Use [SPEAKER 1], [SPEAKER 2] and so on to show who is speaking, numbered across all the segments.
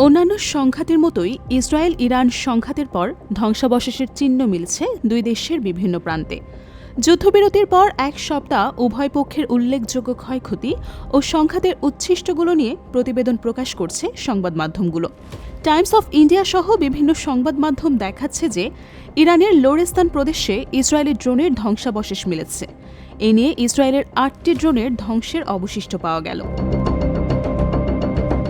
[SPEAKER 1] অন্যান্য সংঘাতের মতোই ইসরায়েল ইরান সংঘাতের পর ধ্বংসাবশেষের চিহ্ন মিলছে দুই দেশের বিভিন্ন প্রান্তে। যুদ্ধবিরতির পর এক সপ্তাহ উভয় পক্ষের উল্লেখযোগ্য ক্ষয়ক্ষতি ও সংঘাতের উচ্ছিষ্টগুলো নিয়ে প্রতিবেদন প্রকাশ করছে সংবাদ মাধ্যমগুলো। টাইমস অফ ইন্ডিয়া সহ বিভিন্ন সংবাদ মাধ্যম দেখাচ্ছে যে ইরানের লোরেস্তান প্রদেশে ইসরায়েলি ড্রোনের ধ্বংসাবশেষ মিলেছে। এ নিয়ে ইসরায়েলের ৮টি ড্রোনের ধ্বংসের অবশিষ্ট পাওয়া গেল।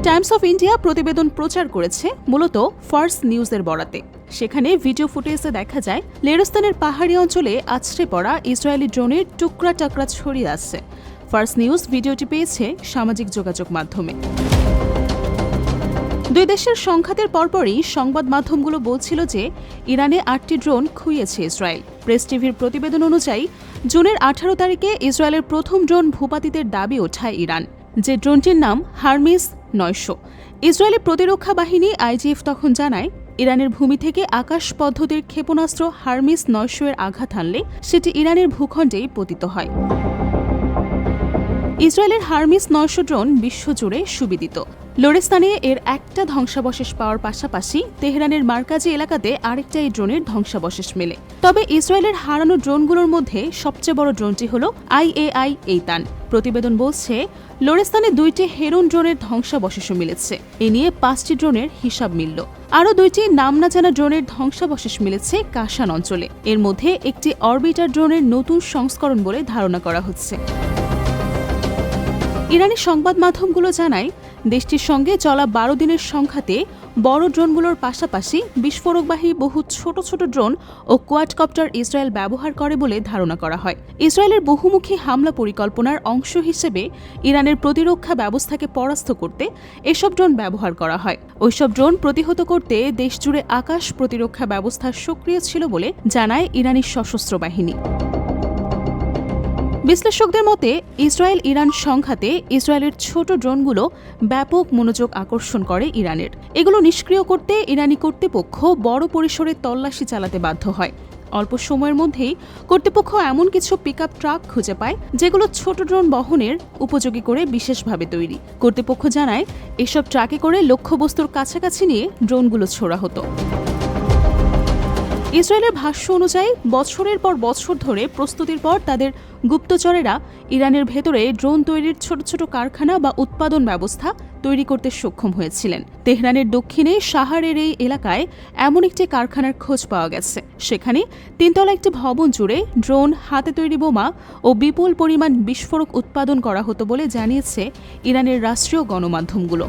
[SPEAKER 1] টাইমস অফ ইন্ডিয়া প্রতিবেদন প্রচার করেছে মূলত ফার্স নিউজের বরাতে। সেখানে ভিডিও ফুটেজে দেখা যায় লেরস্তানের পাহাড়ি অঞ্চলে আছড়ে পড়া ইসরায়েলি ড্রোনের টুকরা টাকরা ছড়িয়ে আসছে। ফার্স নিউজ ভিডিওটি পেয়েছে সামাজিক যোগাযোগ মাধ্যমে। দুই দেশের সংঘাতের পরপরই সংবাদ মাধ্যমগুলো বলছিল যে ইরানে ৮টি ড্রোন খুইয়েছে ইসরায়েল। প্রেস টিভির প্রতিবেদন অনুযায়ী জুনের ১৮ তারিখে ইসরায়েলের প্রথম ড্রোন ভূপাতিতের দাবি ওঠায় ইরান, যে ড্রোনটির নাম হারমিস ৯০০। ইসরায়েলি প্রতিরক্ষা বাহিনী আইজিএফ তখন জানায়, ইরানের ভূমি থেকে আকাশ পদ্ধতির ক্ষেপণাস্ত্র হারমিস ৯০০ এর আঘাত হানলে সেটি ইরানের ভূখণ্ডেই পতিত হয়। ইসরায়েলের হারমিস ৯০০ ড্রোন বিশ্বজুড়ে সুবিদিত। লোরেস্তানে এর একটা ধ্বংসাবশেষ পাওয়ার পাশাপাশি তেহরানের মার্কাজি এলাকাতে আরেকটা এই ড্রোনের ধ্বংসাবশেষ মেলে। তবে ইসরায়েলের হারানো ড্রোনগুলোর মধ্যে সবচেয়ে বড় ড্রোনটি হল IAI এইতান। প্রতিবেদন বলছে লোরেস্তানে ২টি হেরন ড্রোনের ধ্বংসাবশেষও মিলেছে। এ নিয়ে ৫টি ড্রোনের হিসাব মিলল। আরও ২টি নাম না জানা ড্রোনের ধ্বংসাবশেষ মিলেছে কাশান অঞ্চলে। এর মধ্যে একটি অরবিটার ড্রোনের নতুন সংস্করণ বলে ধারণা করা হচ্ছে। ইরানি সংবাদ মাধ্যমগুলো জানায়, দেশটির সঙ্গে চলা ১২ দিনের সংঘাতে বড় ড্রোনগুলোর পাশাপাশি বিস্ফোরকবাহী বহু ছোট ছোট ড্রোন ও কোয়াডকপ্টার ইসরায়েল ব্যবহার করে বলে ধারণা করা হয়। ইসরায়েলের বহুমুখী হামলা পরিকল্পনার অংশ হিসেবে ইরানের প্রতিরক্ষা ব্যবস্থাকে পরাস্ত করতে এসব ড্রোন ব্যবহার করা হয়। ওইসব ড্রোন প্রতিহত করতে দেশজুড়ে আকাশ প্রতিরক্ষা ব্যবস্থা সক্রিয় ছিল বলে জানায় ইরানি সশস্ত্র বাহিনী। বিশ্লেষকদের মতে ইসরায়েল ইরান সংঘাতে ইসরায়েলের ছোট ড্রোনগুলো ব্যাপক মনোযোগ আকর্ষণ করে ইরানের। এগুলো নিষ্ক্রিয় করতে ইরানি কর্তৃপক্ষ বড় পরিসরে তল্লাশি চালাতে বাধ্য হয়। অল্প সময়ের মধ্যেই কর্তৃপক্ষ এমন কিছু পিকআপ ট্রাক খুঁজে পায় যেগুলো ছোট ড্রোন বহনের উপযোগী করে বিশেষভাবে তৈরি। কর্তৃপক্ষ জানায়, এসব ট্রাকে করে লক্ষ্যবস্তুর কাছাকাছি নিয়ে ড্রোনগুলো ছোড়া হতো। ইসরায়েলের ভাষ্য অনুযায়ী বছরের পর বছর ধরে প্রস্তুতির পর তাদের গুপ্তচরেরা ইরানের ভেতরে ড্রোন তৈরির ছোট ছোট কারখানা বা উৎপাদন ব্যবস্থা তৈরি করতে সক্ষম হয়েছিলেন। তেহরানের দক্ষিণে শাহারের এই এলাকায় এমন একটি কারখানার খোঁজ পাওয়া গেছে। সেখানে ৩ তলা একটি ভবন জুড়ে ড্রোন, হাতে তৈরি বোমা ও বিপুল পরিমাণ বিস্ফোরক উৎপাদন করা হতো বলে জানিয়েছে ইরানের রাষ্ট্রীয় গণমাধ্যমগুলো।